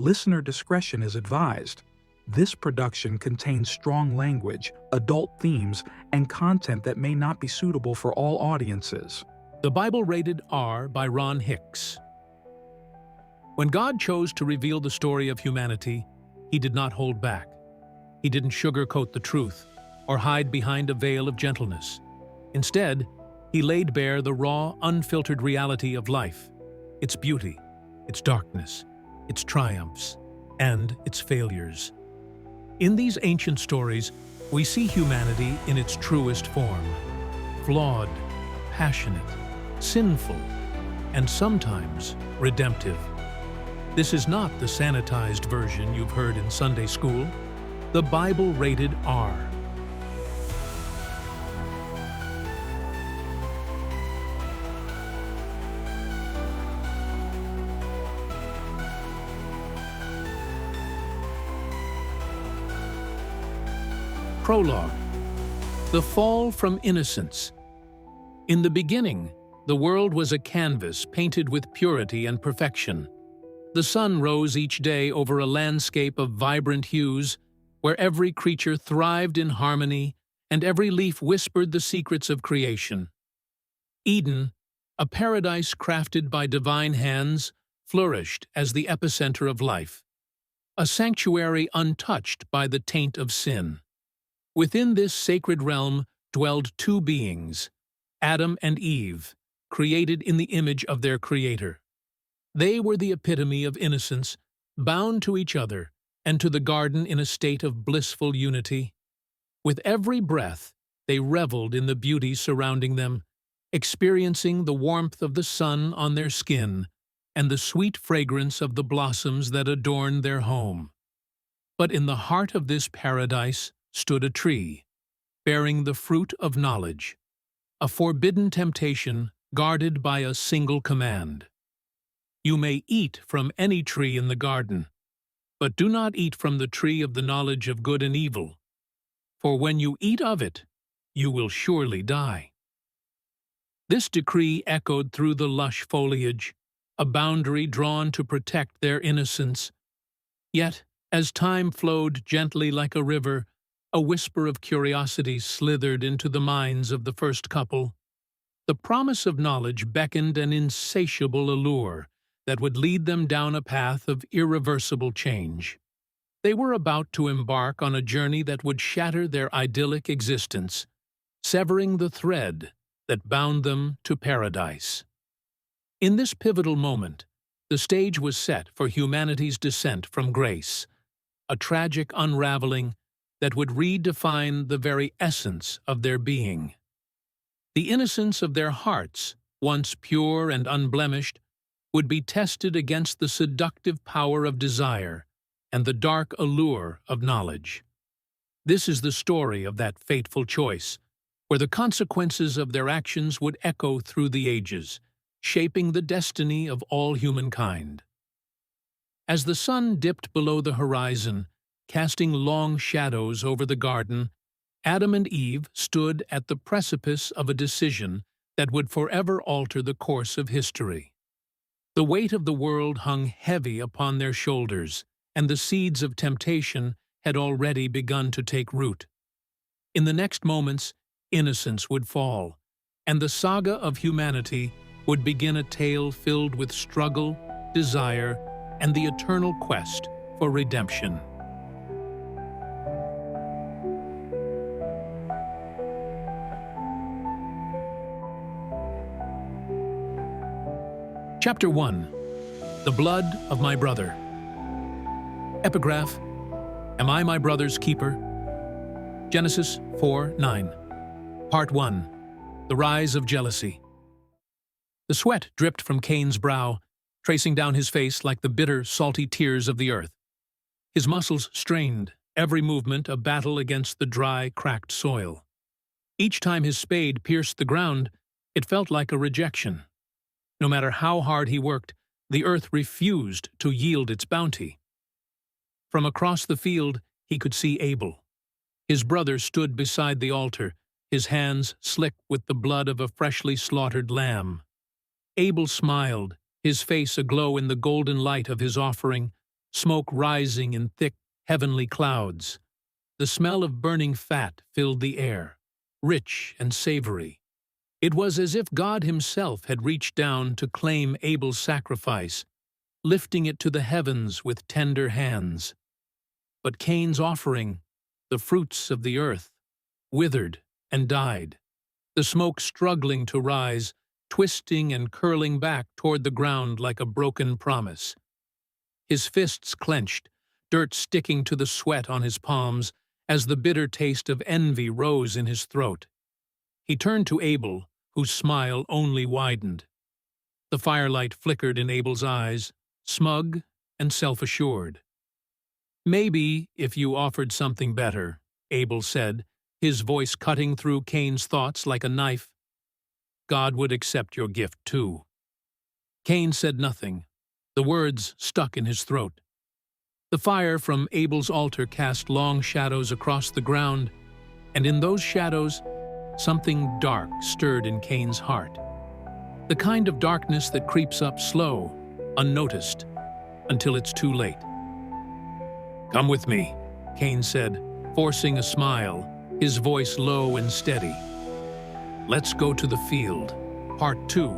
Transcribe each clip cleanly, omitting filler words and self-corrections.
Listener discretion is advised. This production contains strong language, adult themes, and content that may not be suitable for all audiences. The Bible rated R by Ron Hicks. When God chose to reveal the story of humanity, He did not hold back. He didn't sugarcoat the truth or hide behind a veil of gentleness. Instead, He laid bare the raw, unfiltered reality of life, its beauty, its darkness, its triumphs, and its failures. In these ancient stories, we see humanity in its truest form: flawed, passionate, sinful, and sometimes redemptive. This is not the sanitized version you've heard in Sunday school. The Bible rated R. Prologue. The fall from innocence. In the beginning, the world was a canvas painted with purity and perfection. The sun rose each day over a landscape of vibrant hues, where every creature thrived in harmony and every leaf whispered the secrets of creation. Eden, a paradise crafted by divine hands, flourished as the epicenter of life, a sanctuary untouched by the taint of sin. Within this sacred realm dwelled two beings, Adam and Eve, created in the image of their Creator. They were the epitome of innocence, bound to each other and to the garden in a state of blissful unity. With every breath, they reveled in the beauty surrounding them, experiencing the warmth of the sun on their skin and the sweet fragrance of the blossoms that adorned their home. But in the heart of this paradise stood a tree, bearing the fruit of knowledge, a forbidden temptation guarded by a single command. You may eat from any tree in the garden, but do not eat from the tree of the knowledge of good and evil, for when you eat of it, you will surely die. This decree echoed through the lush foliage, a boundary drawn to protect their innocence. Yet, as time flowed gently like a river, a whisper of curiosity slithered into the minds of the first couple. The promise of knowledge beckoned an insatiable allure that would lead them down a path of irreversible change. They were about to embark on a journey that would shatter their idyllic existence, severing the thread that bound them to paradise. In this pivotal moment, the stage was set for humanity's descent from grace, a tragic unraveling that would redefine the very essence of their being. The innocence of their hearts, once pure and unblemished, would be tested against the seductive power of desire and the dark allure of knowledge. This is the story of that fateful choice, where the consequences of their actions would echo through the ages, shaping the destiny of all humankind. As the sun dipped below the horizon, casting long shadows over the garden, Adam and Eve stood at the precipice of a decision that would forever alter the course of history. The weight of the world hung heavy upon their shoulders, and the seeds of temptation had already begun to take root. In the next moments, innocence would fall, and the saga of humanity would begin a tale filled with struggle, desire, and the eternal quest for redemption. Chapter 1. The Blood of My Brother. Epigraph. Am I my brother's keeper? Genesis 4:9. Part 1. The Rise of Jealousy. The sweat dripped from Cain's brow, tracing down his face like the bitter, salty tears of the earth. His muscles strained, every movement a battle against the dry, cracked soil. Each time his spade pierced the ground, it felt like a rejection. No matter how hard he worked, the earth refused to yield its bounty. From across the field, he could see Abel. His brother stood beside the altar, his hands slick with the blood of a freshly slaughtered lamb. Abel smiled, his face aglow in the golden light of his offering, smoke rising in thick, heavenly clouds. The smell of burning fat filled the air, rich and savory. It was as if God himself had reached down to claim Abel's sacrifice, lifting it to the heavens with tender hands. But Cain's offering, the fruits of the earth, withered and died, the smoke struggling to rise, twisting and curling back toward the ground like a broken promise. His fists clenched, dirt sticking to the sweat on his palms as the bitter taste of envy rose in his throat. He turned to Abel, whose smile only widened. The firelight flickered in Abel's eyes, smug and self-assured. "Maybe if you offered something better," Abel said, his voice cutting through Cain's thoughts like a knife, "God would accept your gift too." Cain said nothing. The words stuck in his throat. The fire from Abel's altar cast long shadows across the ground, and in those shadows, something dark stirred in Cain's heart. The kind of darkness that creeps up slow, unnoticed, until it's too late. "Come with me," Cain said, forcing a smile, his voice low and steady. "Let's go to the field. Part 2.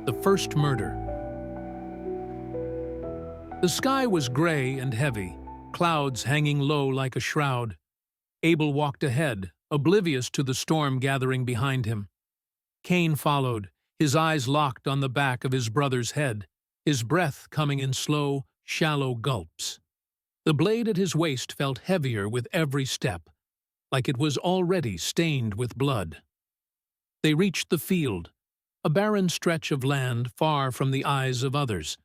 The first murder." The sky was gray and heavy, clouds hanging low like a shroud. Abel walked ahead, oblivious to the storm gathering behind him. Cain followed, his eyes locked on the back of his brother's head, his breath coming in slow, shallow gulps. The blade at his waist felt heavier with every step, like it was already stained with blood. They reached the field, a barren stretch of land far from the eyes of others.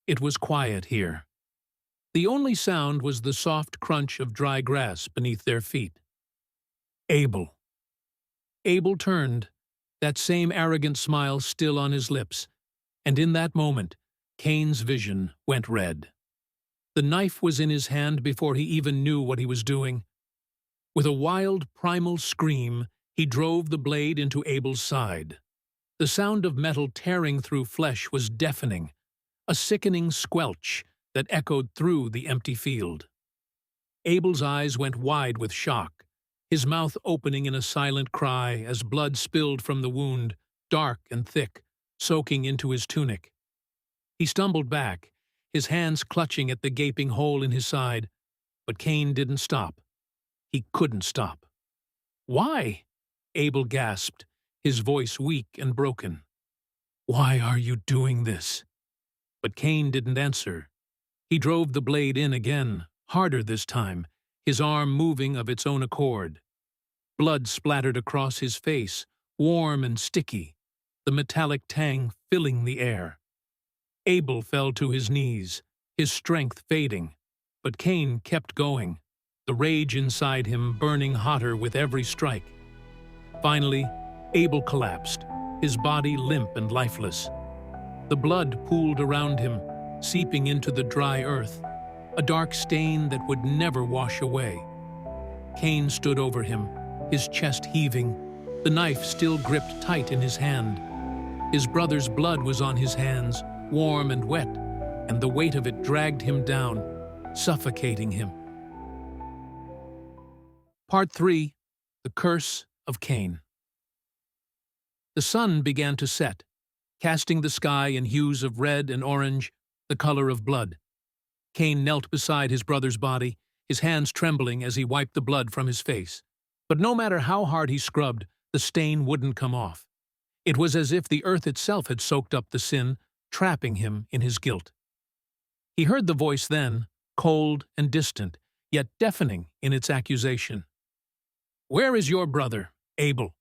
It was quiet here. The only sound was the soft crunch of dry grass beneath their feet. Abel. Abel turned, that same arrogant smile still on his lips, and in that moment, Cain's vision went red. The knife was in his hand before he even knew what he was doing. With a wild, primal scream, he drove the blade into Abel's side. The sound of metal tearing through flesh was deafening, a sickening squelch that echoed through the empty field. Abel's eyes went wide with shock, his mouth opening in a silent cry as blood spilled from the wound, dark and thick, soaking into his tunic. He stumbled back, his hands clutching at the gaping hole in his side, but Cain didn't stop. He couldn't stop. "Why?" Abel gasped, his voice weak and broken. "Why are you doing this?" But Cain didn't answer. He drove the blade in again, harder this time, his arm moving of its own accord. Blood splattered across his face, warm and sticky, the metallic tang filling the air. Abel fell to his knees, his strength fading, but Cain kept going, the rage inside him burning hotter with every strike. Finally, Abel collapsed, his body limp and lifeless. The blood pooled around him, seeping into the dry earth, a dark stain that would never wash away. Cain stood over him, his chest heaving, the knife still gripped tight in his hand. His brother's blood was on his hands, warm and wet, and the weight of it dragged him down, suffocating him. Part 3. The Curse of Cain. The sun began to set, casting the sky in hues of red and orange, the color of blood. Cain knelt beside his brother's body, his hands trembling as he wiped the blood from his face. But no matter how hard he scrubbed, the stain wouldn't come off. It was as if the earth itself had soaked up the sin, trapping him in his guilt. He heard the voice then, cold and distant, yet deafening in its accusation. "Where is your brother, Abel?"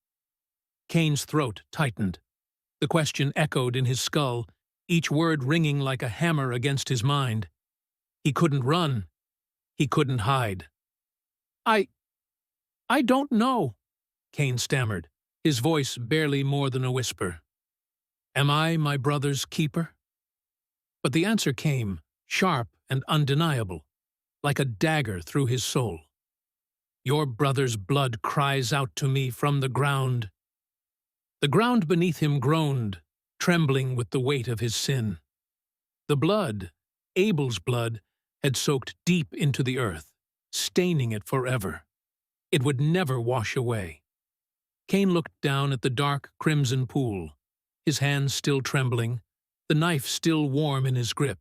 Cain's throat tightened. The question echoed in his skull, each word ringing like a hammer against his mind. He couldn't run. He couldn't hide. I don't know," Cain stammered, his voice barely more than a whisper. "Am I my brother's keeper?" But the answer came, sharp and undeniable, like a dagger through his soul. "Your brother's blood cries out to me from the ground." The ground beneath him groaned, trembling with the weight of his sin. The blood, Abel's blood, had soaked deep into the earth, staining it forever. It would never wash away. Cain looked down at the dark crimson pool, his hands still trembling, the knife still warm in his grip.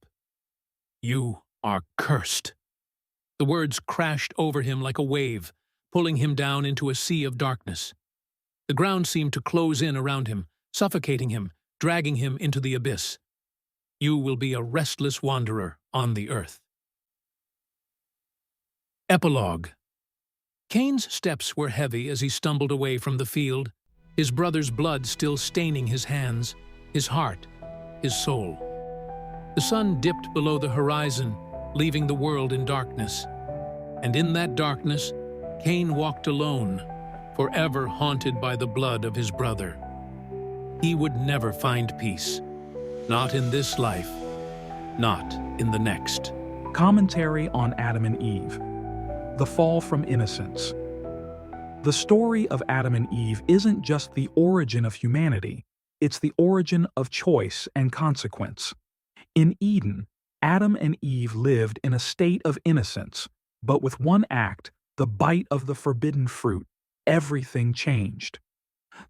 "You are cursed." The words crashed over him like a wave, pulling him down into a sea of darkness. The ground seemed to close in around him, suffocating him, dragging him into the abyss. You will be a restless wanderer on the earth. Epilogue. Cain's steps were heavy as he stumbled away from the field, his brother's blood still staining his hands, his heart, his soul. The sun dipped below the horizon, leaving the world in darkness. And in that darkness, Cain walked alone, forever haunted by the blood of his brother. He would never find peace, not in this life, not in the next. Commentary on Adam and Eve. The fall from innocence. The story of Adam and Eve isn't just the origin of humanity, it's the origin of choice and consequence. In Eden, Adam and Eve lived in a state of innocence, but with one act, the bite of the forbidden fruit, everything changed.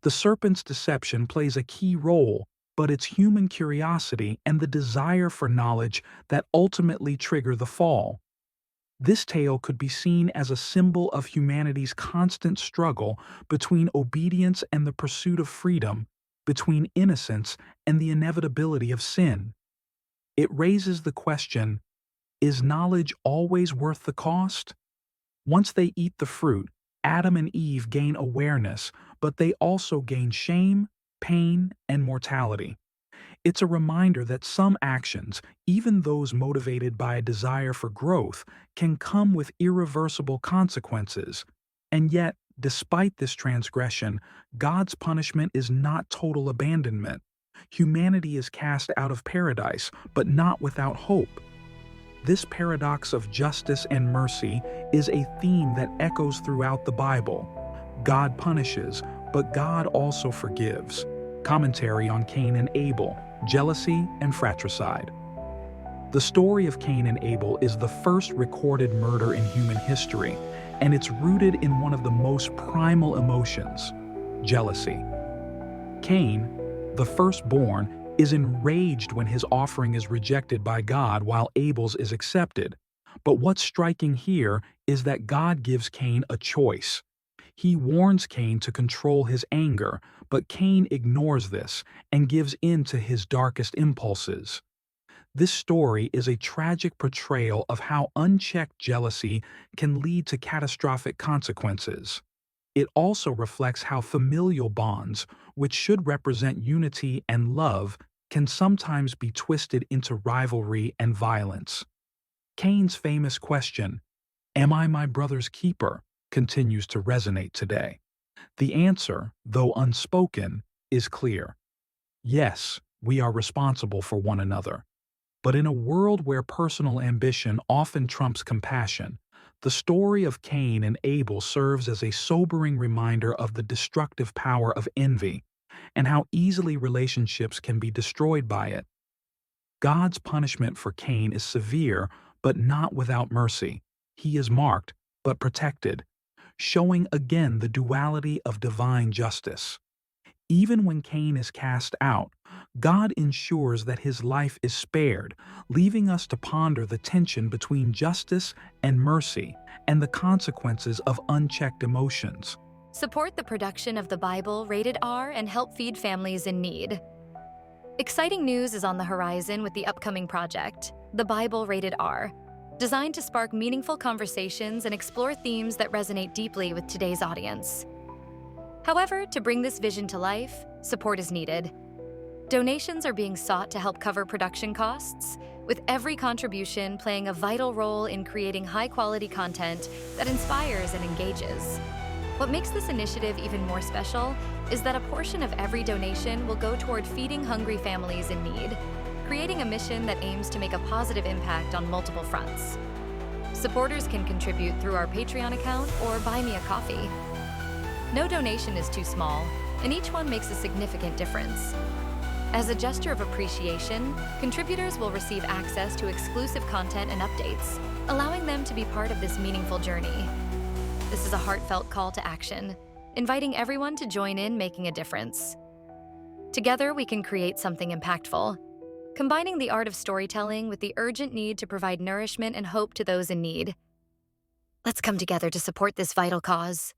The serpent's deception plays a key role, but it's human curiosity and the desire for knowledge that ultimately trigger the fall. This tale could be seen as a symbol of humanity's constant struggle between obedience and the pursuit of freedom, between innocence and the inevitability of sin. It raises the question, is knowledge always worth the cost? Once they eat the fruit, Adam and Eve gain awareness, but they also gain shame, pain, and mortality. It's a reminder that some actions, even those motivated by a desire for growth, can come with irreversible consequences. And yet, despite this transgression, God's punishment is not total abandonment. Humanity is cast out of paradise, but not without hope. This paradox of justice and mercy is a theme that echoes throughout the Bible. God punishes, but God also forgives. Commentary on Cain and Abel, jealousy and fratricide. The story of Cain and Abel is the first recorded murder in human history, and it's rooted in one of the most primal emotions, jealousy. Cain, the firstborn, is enraged when his offering is rejected by God while Abel's is accepted. But what's striking here is that God gives Cain a choice. He warns Cain to control his anger, but Cain ignores this and gives in to his darkest impulses. This story is a tragic portrayal of how unchecked jealousy can lead to catastrophic consequences. It also reflects how familial bonds, which should represent unity and love, can sometimes be twisted into rivalry and violence. Cain's famous question, "Am I my brother's keeper?" continues to resonate today. The answer, though unspoken, is clear. Yes, we are responsible for one another. But in a world where personal ambition often trumps compassion, the story of Cain and Abel serves as a sobering reminder of the destructive power of envy and how easily relationships can be destroyed by it. God's punishment for Cain is severe, but not without mercy. He is marked, but protected, showing again the duality of divine justice. Even when Cain is cast out, God ensures that his life is spared, leaving us to ponder the tension between justice and mercy and the consequences of unchecked emotions. Support the production of the Bible rated R and help feed families in need. Exciting news is on the horizon with the upcoming project, the Bible rated R, designed to spark meaningful conversations and explore themes that resonate deeply with today's audience. However, to bring this vision to life, support is needed. Donations are being sought to help cover production costs, with every contribution playing a vital role in creating high-quality content that inspires and engages. What makes this initiative even more special is that a portion of every donation will go toward feeding hungry families in need, creating a mission that aims to make a positive impact on multiple fronts. Supporters can contribute through our Patreon account or buy me a coffee. No donation is too small, and each one makes a significant difference. As a gesture of appreciation, contributors will receive access to exclusive content and updates, allowing them to be part of this meaningful journey. This is a heartfelt call to action, inviting everyone to join in making a difference. Together, we can create something impactful, combining the art of storytelling with the urgent need to provide nourishment and hope to those in need. Let's come together to support this vital cause.